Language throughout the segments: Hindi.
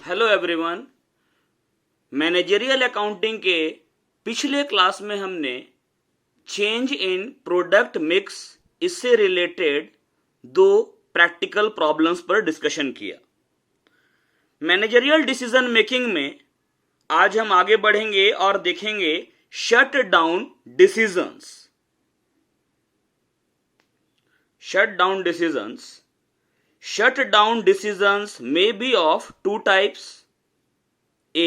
Hello everyone. मैनेजरियल अकाउंटिंग के पिछले क्लास में हमने चेंज इन प्रोडक्ट मिक्स इससे रिलेटेड दो प्रैक्टिकल प्रॉब्लम्स पर डिस्कशन किया। मैनेजरियल डिसीजन मेकिंग में आज हम आगे बढ़ेंगे और देखेंगे shut down decisions. Shut down decisions may be of two types: A.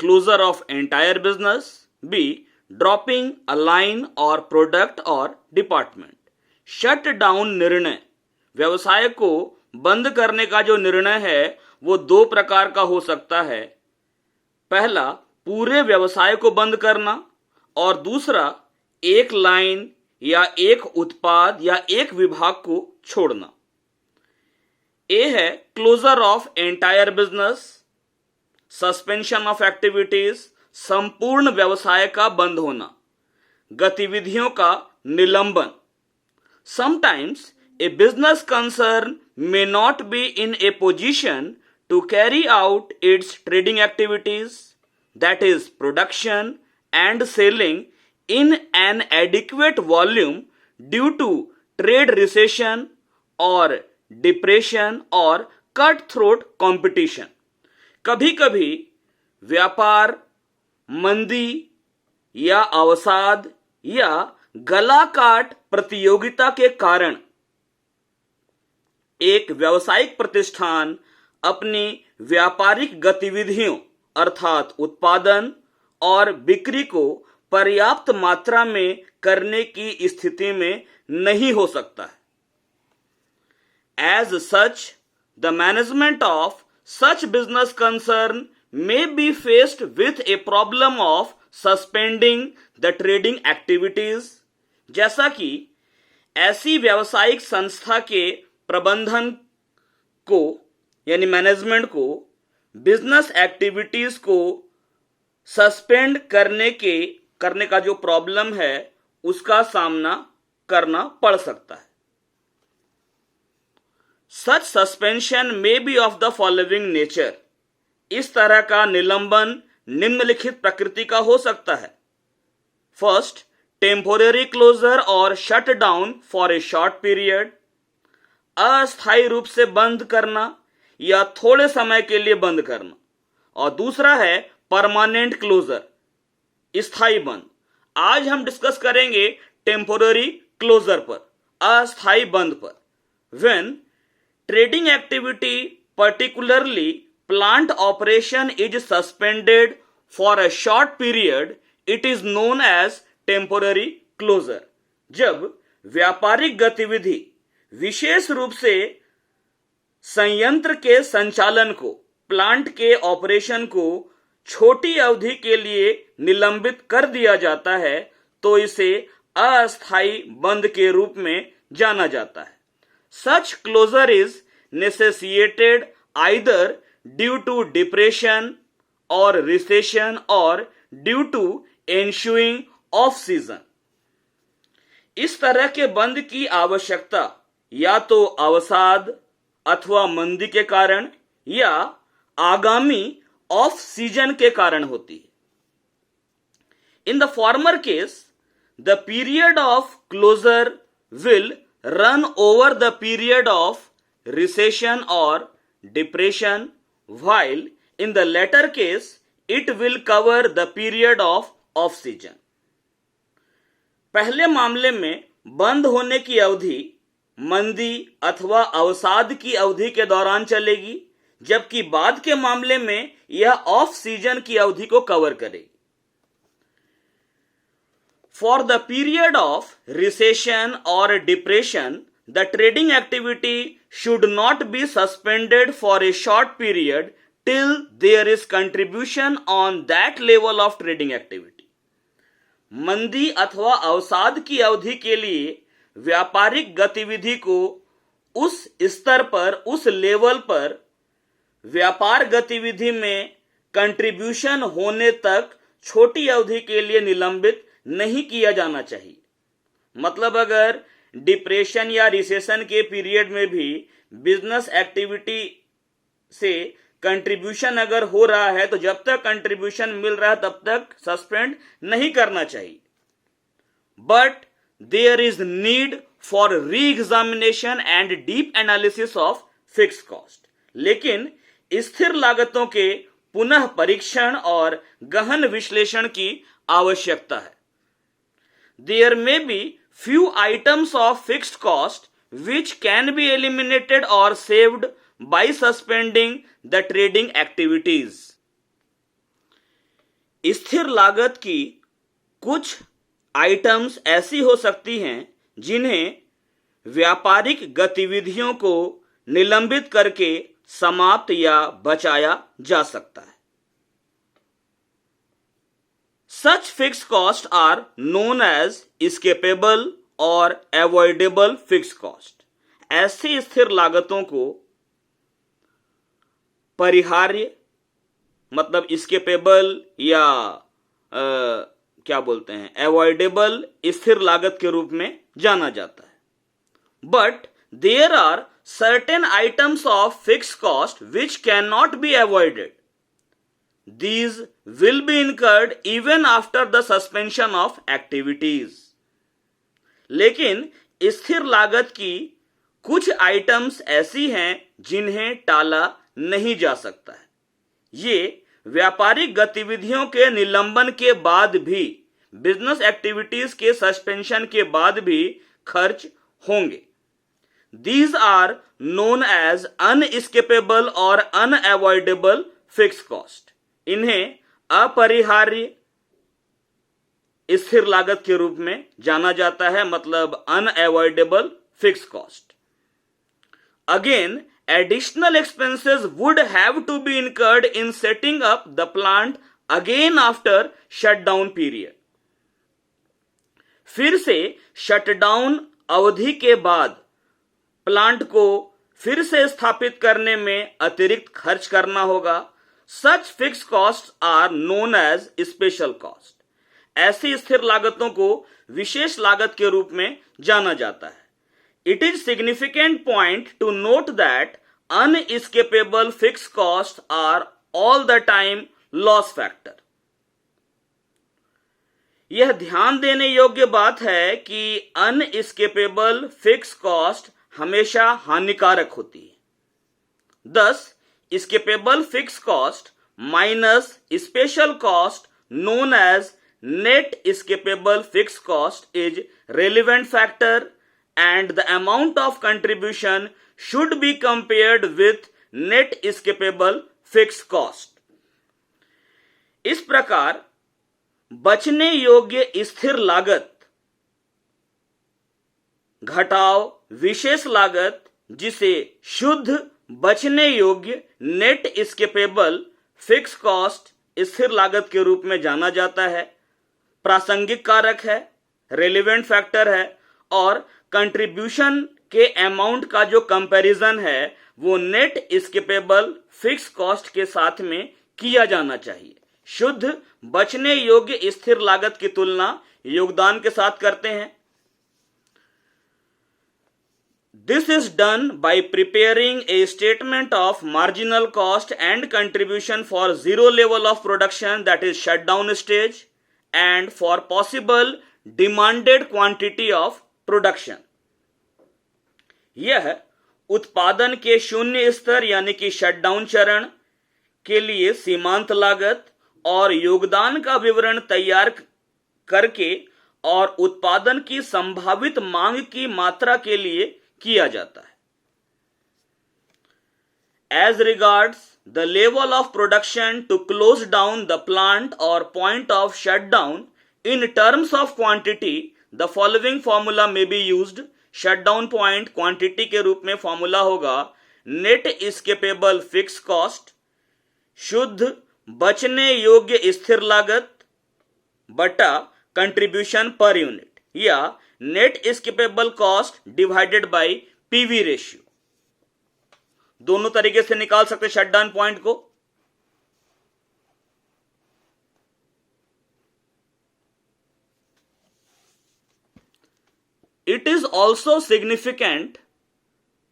Closure of entire business. B. Dropping a line or product or department. Shut down निर्णय, व्यवसाय को बंद करने का जो निर्णय है वो दो प्रकार का हो सकता है। पहला, पूरे व्यवसाय को बंद करना, और दूसरा, एक लाइन या एक उत्पाद या एक विभाग को छोड़ना। ए है closure of entire business, suspension of activities, संपूर्ण व्यवसाय का बंद होना, गतिविधियों का निलंबन। Sometimes a business concern may not be in a position to carry out its trading activities, that is production and selling, in an adequate volume due to trade recession or depression or cutthroat competition. कभी कभी व्यापार मंदी या अवसाद या गला काट प्रतियोगिता के कारण एक व्यावसायिक प्रतिष्ठान अपनी व्यापारिक गतिविधियों अर्थात उत्पादन और बिक्री को पर्याप्त मात्रा में करने की स्थिति में नहीं हो सकता है। As such, the management of such business concern may be faced with a problem of suspending the trading activities. जैसा कि ऐसी व्यावसायिक संस्था के प्रबंधन को यानी मैनेजमेंट को बिजनेस एक्टिविटीज को सस्पेंड करने का जो प्रॉब्लम है उसका सामना करना पड़ सकता है। Such suspension may be of the following nature. इस तरह का निलंबन निम्नलिखित प्रकृति का हो सकता है। फर्स्ट, टेम्पोररी क्लोजर और shut down for a short period, अस्थायी रूप से बंद करना या थोड़े समय के लिए बंद करना। और दूसरा है परमानेंट क्लोजर, स्थायी बंद। आज हम डिस्कस करेंगे टेम्पोररी क्लोजर पर, अस्थायी बंद पर। When trading activity particularly plant operation is suspended for a short period, it is known as temporary closure. जब व्यापारिक गतिविधि विशेष रूप से संयंत्र के संचालन को, प्लांट के ऑपरेशन को छोटी अवधि के लिए निलंबित कर दिया जाता है तो इसे अस्थायी बंद के रूप में जाना जाता है। Such closure is necessitated either due to depression और रिसेशन और due to ensuing of season. इस तरह के बंद की आवश्यकता या तो अवसाद अथवा मंदी के कारण या आगामी ऑफ सीजन के कारण होती है। In the former case, the period of closure will run over the period of recession और depression, while in the latter case it will cover the period of off season. पहले मामले में बंद होने की अवधि मंदी अथवा अवसाद की अवधि के दौरान चलेगी, जबकि बाद के मामले में यह ऑफ सीजन की अवधि को कवर करेगी। For the period of recession और depression, the trading activity should not be suspended for a short period till there is contribution on that level of trading activity. मंदी अथवा अवसाद की अवधि के लिए व्यापारिक गतिविधि को उस स्तर पर, उस लेवल पर व्यापार गतिविधि में कंट्रीब्यूशन होने तक छोटी अवधि के लिए निलंबित नहीं किया जाना चाहिए। मतलब अगर डिप्रेशन या रिसेशन के पीरियड में भी बिजनेस एक्टिविटी से कंट्रीब्यूशन अगर हो रहा है तो जब तक कंट्रीब्यूशन मिल रहा है तब तक सस्पेंड नहीं करना चाहिए. But there is need for re examination and deep analysis of fix cost. लेकिन स्थिर लागतों के पुनः परीक्षण और गहन विश्लेषण की आवश्यकता है. There may be few items of fixed cost which can be eliminated or saved by suspending the trading activities. स्थिर लागत की कुछ आइटम्स ऐसी हो सकती हैं जिन्हें व्यापारिक गतिविधियों को निलंबित करके समाप्त या बचाया जा सकता है. Such fixed costs are known as escapable और avoidable fixed cost. ऐसी स्थिर लागतों को परिहार्य मतलब escapable या क्या बोलते हैं avoidable स्थिर लागत के रूप में जाना जाता है. But there are certain items of fixed cost which cannot be avoided. These will be incurred even after the suspension of activities. लेकिन स्थिर लागत की कुछ आइटम्स ऐसी हैं जिन्हें टाला नहीं जा सकता है. ये व्यापारिक गतिविधियों के निलंबन के बाद भी, बिजनेस एक्टिविटीज के सस्पेंशन के बाद भी खर्च होंगे. These are known as unescapable और unavoidable fixed cost. इन्हें अपरिहार्य स्थिर लागत के रूप में जाना जाता है, मतलब unavoidable fix cost. Again additional expenses would have to be incurred in setting up the plant again after shutdown period. फिर से शटडाउन अवधि के बाद प्लांट को फिर से स्थापित करने में अतिरिक्त खर्च करना होगा. Such fixed costs are known as special cost. ऐसी स्थिर लागतों को विशेष लागत के रूप में जाना जाता है. It is significant point to note that unescapable fixed costs are all the time loss factor. यह ध्यान देने योग्य बात है कि unescapable fixed cost हमेशा हानिकारक होती है. Thus, escapable fixed cost minus special cost known as net escapable fixed cost is relevant factor and the amount of contribution should be compared with net escapable fixed cost. इस प्रकार बचने योग्य स्थिर लागत घटाव विशेष लागत जिसे शुद्ध बचने योग्य नेट एस्केपेबल फिक्स कॉस्ट स्थिर लागत के रूप में जाना जाता है, प्रासंगिक कारक है, रेलेवेंट फैक्टर है और कंट्रीब्यूशन के अमाउंट का जो कंपैरिजन है वो नेट एस्केपेबल फिक्स कॉस्ट के साथ में किया जाना चाहिए. शुद्ध बचने योग्य स्थिर लागत की तुलना योगदान के साथ करते हैं. This is done by preparing a statement of marginal cost and contribution for zero level of production, that is shutdown stage, and for possible demanded quantity of production. यह उत्पादन के शून्य स्तर यानी कि शटडाउन चरण के लिए सीमांत लागत और योगदान का विवरण तैयार करके और उत्पादन की संभावित मांग की मात्रा के लिए किया जाता है. As regards the level of production to close down the plant or point of shutdown in terms of quantity, the following formula may be used. Shutdown point quantity के रूप में फॉर्मूला होगा नेट एस्केपेबल फिक्स कॉस्ट शुद्ध बचने योग्य स्थिर लागत बटा कंट्रीब्यूशन पर यूनिट या net escapable cost divided by PV ratio. दोनों तरीके से निकाल सकते शटडाउन पॉइंट को. It is also significant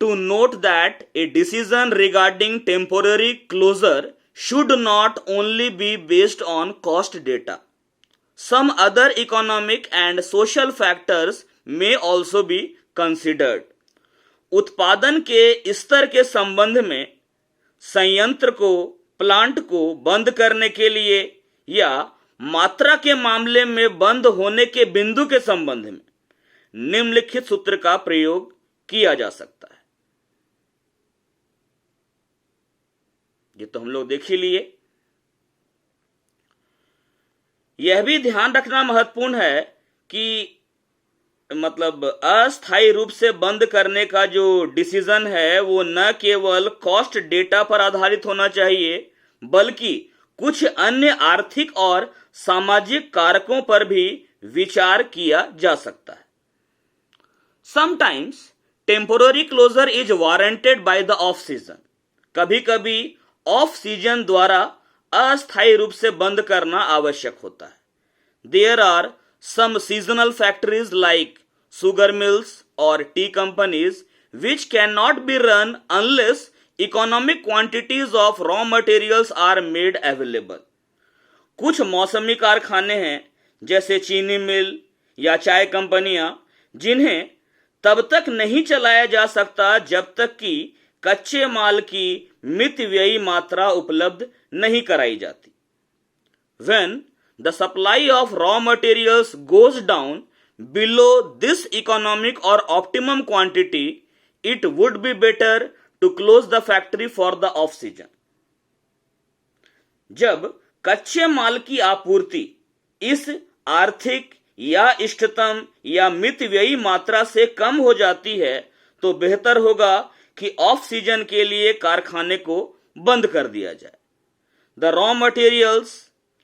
to note that a decision regarding temporary closure should not only be based on cost data. Some other economic and social factors may also be considered. उत्पादन के स्तर के संबंध में संयंत्र को, प्लांट को बंद करने के लिए या मात्रा के मामले में बंद होने के बिंदु के संबंध में निम्नलिखित सूत्र का प्रयोग किया जा सकता है। ये तो हम लोग देख ही लिए। यह भी ध्यान रखना महत्वपूर्ण है कि मतलब अस्थायी रूप से बंद करने का जो डिसीजन है वो न केवल कॉस्ट डेटा पर आधारित होना चाहिए बल्कि कुछ अन्य आर्थिक और सामाजिक कारकों पर भी विचार किया जा सकता है। Sometimes temporary closure is warranted by the off season. कभी कभी ऑफ सीजन द्वारा अस्थायी रूप से बंद करना आवश्यक होता है। There are some seasonal factories like sugar mills or tea companies which cannot be run unless economic quantities of raw materials are made available. कुछ मौसमी कारखाने हैं जैसे चीनी मिल या चाय कंपनियां जिन्हें तब तक नहीं चलाया जा सकता जब तक कि कच्चे माल की मितव्ययी मात्रा उपलब्ध नहीं कराई जाती। When the supply of raw materials goes down below this economic or optimum quantity, it would be better to close the factory for the off season. जब कच्चे माल की आपूर्ति इस आर्थिक या इष्टतम या मितव्ययी मात्रा से कम हो जाती है तो बेहतर होगा कि ऑफ सीजन के लिए कारखाने को बंद कर दिया जाए। The raw materials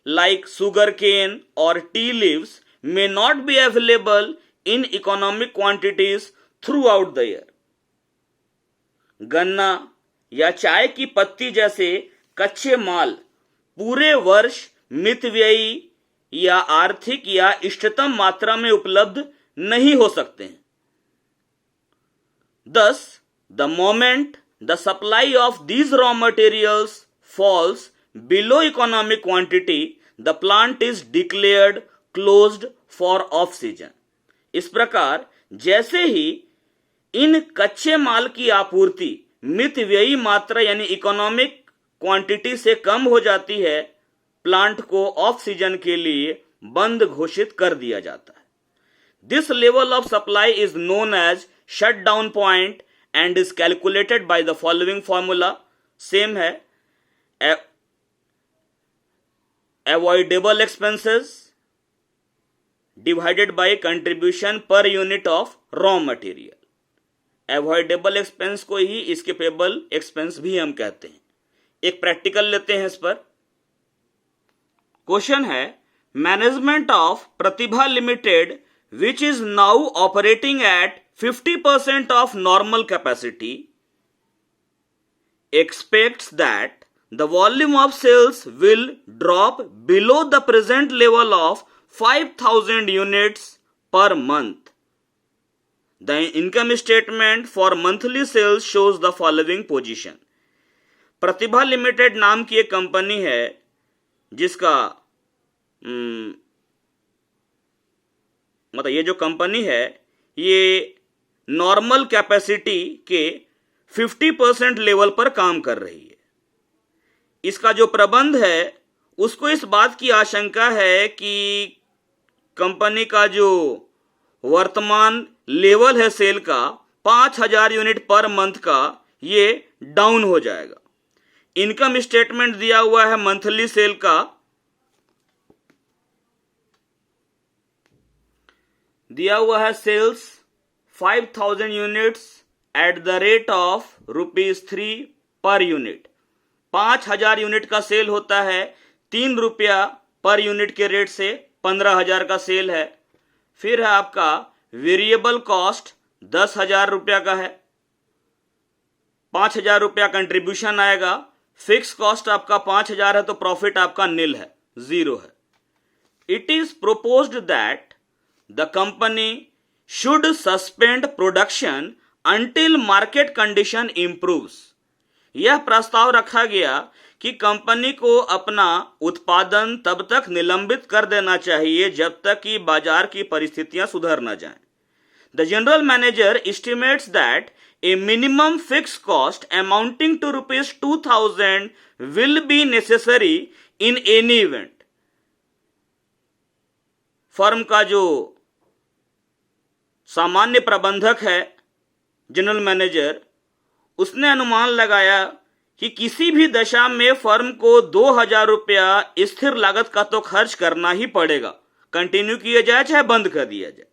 like sugar cane or tea leaves may not be available in economic quantities throughout the year. गन्ना या चाय की पत्ती जैसे कच्चे माल पूरे वर्ष मितव्ययी या आर्थिक या इष्टतम मात्रा में उपलब्ध नहीं हो सकते हैं। Thus, the moment the supply of these raw materials falls below economic quantity, the plant is declared closed for off season. इस प्रकार जैसे ही इन कच्चे माल की आपूर्ति मितव्ययी मात्रा यानी इकोनॉमिक क्वांटिटी से कम हो जाती है, प्लांट को ऑफ सीजन के लिए बंद घोषित कर दिया जाता है। This level of supply is known as shut down point and is calculated by the following formula. Same है, avoidable expenses divided by contribution per unit of raw material. Avoidable expense को ही एस्केपेबल एक्सपेंस भी हम कहते हैं। एक प्रैक्टिकल लेते हैं इस पर। क्वेश्चन है, management of Pratibha limited which is now operating at 50% of normal capacity expects that the volume of sales will drop below the present level of 5,000 units per month. The income statement for monthly sales shows the following position. Pratibha limited नाम की एक कंपनी है जिसका मतलब ये जो कंपनी है ये नॉर्मल कैपेसिटी के 50% लेवल पर काम कर रही है। इसका जो प्रबंध है उसको इस बात की आशंका है कि कंपनी का जो वर्तमान लेवल है सेल का 5,000 यूनिट पर मंथ का, ये डाउन हो जाएगा। इनकम स्टेटमेंट दिया हुआ है मंथली सेल का, दिया हुआ है sales 5,000 units at the rate of ₹3 per unit. 5,000 unit का सेल होता है, 3 रुपया पर यूनिट के रेट से 15,000 का सेल है। फिर है आपका वेरिएबल कॉस्ट 10,000 रुपया का है, 5,000 रुपया कंट्रीब्यूशन आएगा। फिक्स कॉस्ट आपका 5,000 है तो प्रॉफिट आपका नील है, 0 है। It is proposed that the company should suspend production until market condition improves। यह प्रस्ताव रखा गया कि कंपनी को अपना उत्पादन तब तक निलंबित कर देना चाहिए जब तक कि बाजार की परिस्थितियां सुधर न जाएं। The general manager estimates that a minimum fixed cost amounting to rupees 2000 will be necessary in any event। Firm का जो सामान्य प्रबंधक है, जनरल मैनेजर, उसने अनुमान लगाया कि किसी भी दशा में फर्म को 2000 रुपया स्थिर लागत का तो खर्च करना ही पड़ेगा, कंटिन्यू किया जाए चाहे बंद कर दिया जाए।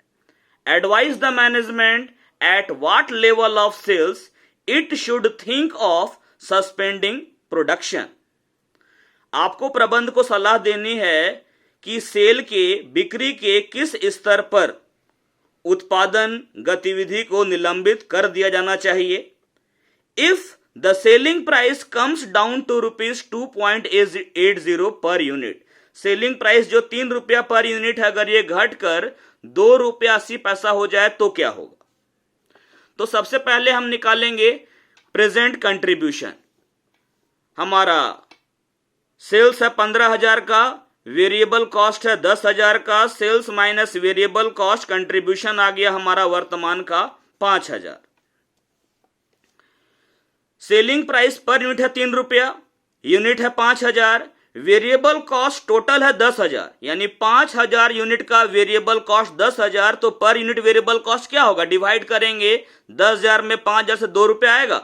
Advise the management at what level of sales it should think of suspending production। आपको प्रबंध को सलाह देनी है कि सेल के बिक्री के किस स्तर पर उत्पादन गतिविधि को निलंबित कर दिया जाना चाहिए। If the selling price comes down to rupees 2.80 per unit, selling price जो 3 रुपया पर यूनिट है, अगर ये घटकर 2 रुपया 80 पैसा हो जाए तो क्या होगा। तो सबसे पहले हम निकालेंगे प्रेजेंट कंट्रीब्यूशन। हमारा सेल्स है 15,000 का, वेरिएबल कॉस्ट है 10,000 का, sales minus variable cost, contribution आ गया हमारा वर्तमान का 5,000। सेलिंग प्राइस पर यूनिट है 3 रुपया, यूनिट है 5,000, वेरिएबल कॉस्ट टोटल है 10,000, यानी 5,000 यूनिट का वेरिएबल कॉस्ट 10,000, तो पर यूनिट वेरिएबल कॉस्ट क्या होगा, डिवाइड करेंगे 10,000 में 5,000 से 2 रुपया आएगा,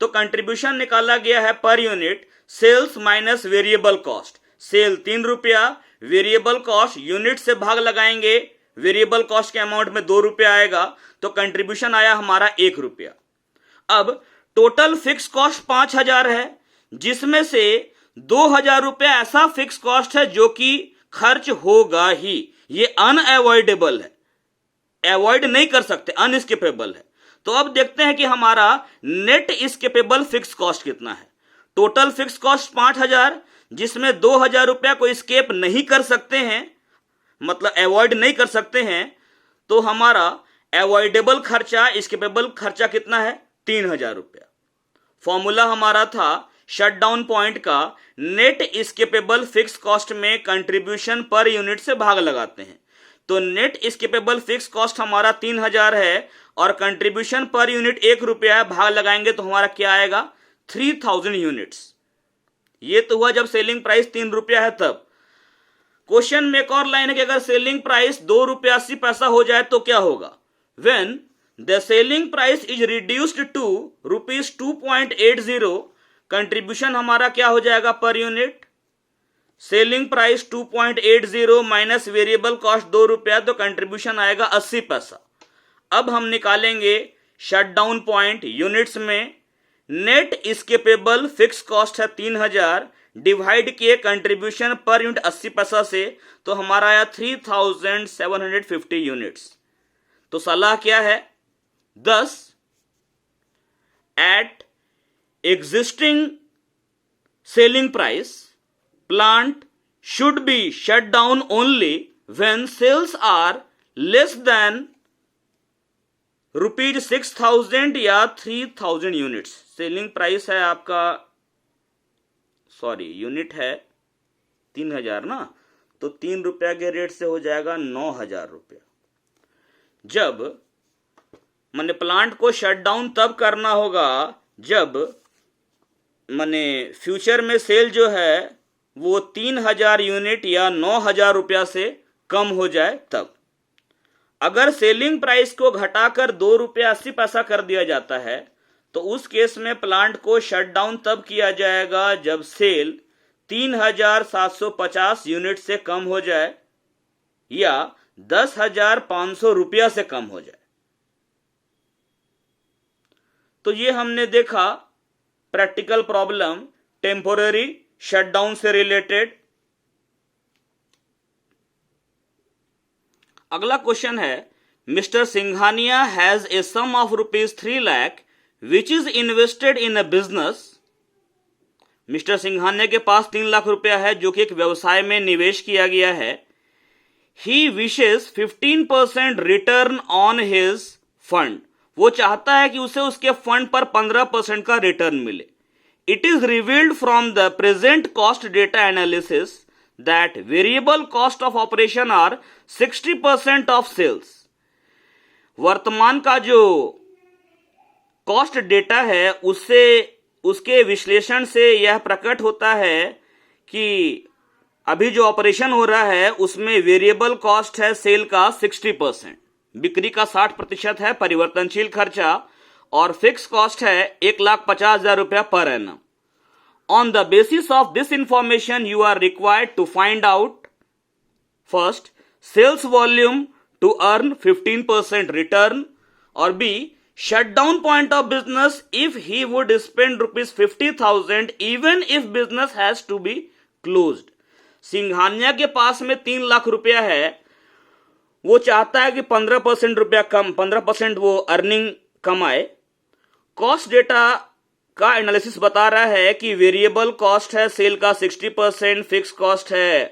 तो कंट्रीब्यूशन निकाला गया है per unit sales minus variable cost. Sale 3 रुपया, वेरिएबल कॉस्ट यूनिट से भाग लगाएंगे, वेरिएबल कॉस्ट के अमाउंट में 2 रुपया आएगा, तो कंट्रीब्यूशन आया हमारा 1 रुपया। अब टोटल फिक्स कॉस्ट 5,000 है, जिसमें से 2,000 रुपया ऐसा फिक्स कॉस्ट है जो कि खर्च होगा ही, ये अनअवॉइडेबल है, अवॉइड नहीं कर सकते, अनस्किपेबल है। तो अब देखते हैं कि हमारा नेट स्किपेबल फिक्स कॉस्ट कितना है। टोटल फिक्स कॉस्ट 5,000, जिसमें 2,000 रुपया को स्केप नहीं कर सकते हैं, मतलब अवॉइड नहीं कर सकते हैं, तो हमारा अवॉइडेबल खर्चा, स्किपेबल खर्चा कितना है, 3,000 रुपया। फॉर्मूला हमारा था शटडाउन पॉइंट का, नेट स्किपेबल फिक्स कॉस्ट में कंट्रीब्यूशन पर यूनिट से भाग लगाते हैं। तो नेट स्किपेबल फिक्स कॉस्ट हमारा 3,000 है और कंट्रीब्यूशन पर यूनिट 1 रुपया है, भाग लगाएंगे तो हमारा क्या आएगा, 3,000 यूनिट्स। ये तो हुआ जब सेलिंग प्राइस 3 रुपया है तब। क्वेश्चन में एक और लाइन है कि अगर सेलिंग प्राइस 2 रुपया 80 पैसा हो जाए तो क्या होगा। When the selling price is reduced to rupees 2.80, contribution हमारा क्या हो जाएगा per unit, selling price 2.80 minus variable cost 2 रुपया, तो कंट्रीब्यूशन आएगा 80 पैसा। अब हम निकालेंगे शटडाउन पॉइंट यूनिट्स में। नेट स्किपेबल फिक्स कॉस्ट है 3,000, डिवाइड किए कंट्रीब्यूशन पर यूनिट 80 पैसा से, तो हमारा आया 3,750 यूनिट्स। तो सलाह क्या है, 10 eight existing selling price, plant should be shut down only when sales are less than rupees 6,000 या 3,000 यूनिट्स। सेलिंग प्राइस है आपका, सॉरी यूनिट है 3,000 ना, तो 3 रुपया के रेट से हो जाएगा 9,000 रुपया। जब मैंने प्लांट को शट डाउन तब करना होगा जब माने फ्यूचर में सेल जो है वो 3,000 यूनिट या 9,000 रुपया से कम हो जाए तब। अगर सेलिंग प्राइस को घटाकर 2 रुपया 80 पैसा कर दिया जाता है तो उस केस में प्लांट को शट डाउन तब किया जाएगा जब सेल 3,750 यूनिट से कम हो जाए या 10,500 रुपया से कम हो जाए। तो ये हमने देखा प्रैक्टिकल प्रॉब्लम टेम्पोररी शटडाउन से रिलेटेड। अगला क्वेश्चन है, mister Singhania has a sum of rupees 3 lakh which is invested in a business. Mister Singhania के पास 3 लाख रुपया है जो कि एक व्यवसाय में निवेश किया गया है। He wishes 15% return on his fund वो चाहता है कि उसे उसके फंड पर 15% का रिटर्न मिले। It is revealed from the present cost data analysis that variable cost of operation are 60% of sales. वर्तमान का जो कॉस्ट डेटा है उसके विश्लेषण से यह प्रकट होता है कि अभी जो ऑपरेशन हो रहा है उसमें वेरिएबल कॉस्ट है सेल का 60%, बिक्री का 60% है परिवर्तनशील खर्चा, और फिक्स कॉस्ट है 1,50,000 रुपया per annum. On the basis of this information you are required to find out first sales volume to earn 15% return, और B shutdown point of business if he would spend ₹50,000 even if business has to be closed। Singhania के पास में 3 लाख रुपया है, वो चाहता है कि 15% वो अर्निंग कमाए। कॉस्ट डेटा का एनालिसिस बता रहा है कि वेरिएबल कॉस्ट है सेल का 60%, फिक्स कॉस्ट है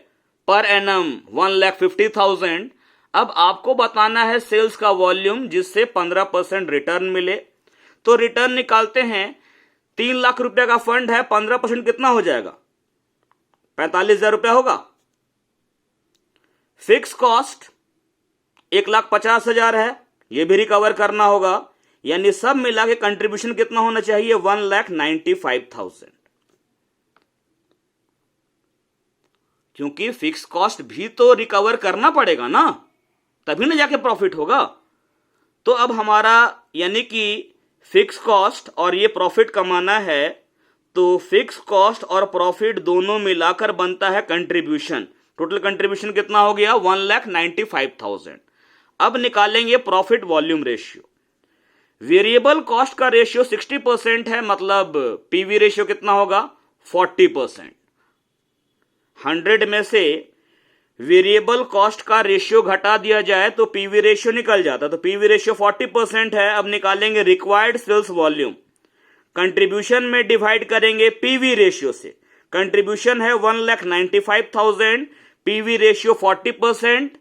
पर एनम 1,50,000। अब आपको बताना है सेल्स का वॉल्यूम जिससे 15% रिटर्न मिले। तो रिटर्न निकालते हैं। 3 लाख रुपए का फंड है, 15% कितना हो जाएगा? 45,000 रुपया होगा। फिक्स कॉस्ट 1,50,000 है, यह भी रिकवर करना होगा, यानी सब मिला के कंट्रीब्यूशन कितना होना चाहिए? 1,95,000। क्योंकि फिक्स कॉस्ट भी तो रिकवर करना पड़ेगा ना, तभी ना जाके प्रॉफिट होगा। तो अब हमारा यानी कि फिक्स कॉस्ट और ये प्रॉफिट कमाना है, तो फिक्स कॉस्ट और प्रॉफिट दोनों मिलाकर बनता है कंट्रीब्यूशन। टोटल कंट्रीब्यूशन कितना हो गया? 1,95,000। अब निकालेंगे profit volume ratio. Variable cost का रेशियो 60% है, मतलब पीवी रेशियो कितना होगा? 40%। 100 में से वेरिएबल कॉस्ट का रेशियो घटा दिया जाए तो पीवी रेशियो निकल जाता, तो पीवी रेशियो 40% है। अब निकालेंगे रिक्वायर्ड सेल्स वॉल्यूम। कंट्रीब्यूशन में डिवाइड करेंगे पीवी रेशियो से। कंट्रीब्यूशन है 1,95,000, पीवी रेशियो 40%।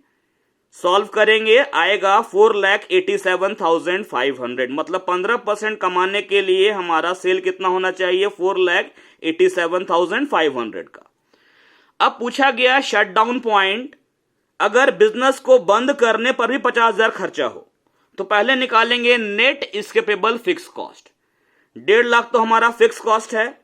सॉल्व करेंगे, आएगा 4,87,500। मतलब 15% कमाने के लिए हमारा सेल कितना होना चाहिए? 4,87,500 का। अब पूछा गया शटडाउन पॉइंट, अगर बिजनेस को बंद करने पर भी 50,000 खर्चा हो, तो पहले निकालेंगे net escapable fix cost. 1.5 lakh तो हमारा फिक्स कॉस्ट है।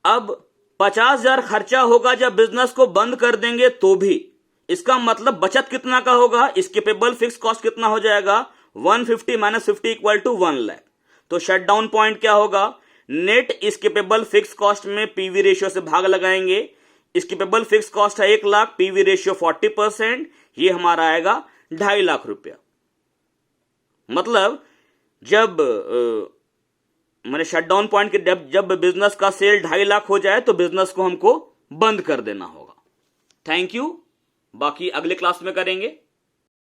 अब 50,000 खर्चा होगा जब बिजनेस को बंद कर देंगे तो भी, इसका मतलब बचत कितना का होगा? एस्केपेबल फिक्स कॉस्ट कितना हो जाएगा? 150 - 50 = 1 लाख। तो शटडाउन पॉइंट क्या होगा? नेट एस्केपेबल फिक्स कॉस्ट में पीवी रेशियो से भाग लगाएंगे। एस्केपेबल फिक्स कॉस्ट है 1 लाख, पीवी रेशियो 40%, ये हमारा आएगा 2.5 लाख रुपया। मतलब जब मैंने शटडाउन पॉइंट के जब बिजनेस का सेल 2.5 लाख हो जाए तो बिजनेस को हमको बंद कर देना होगा। थैंक यू, बाकी अगले क्लास में करेंगे।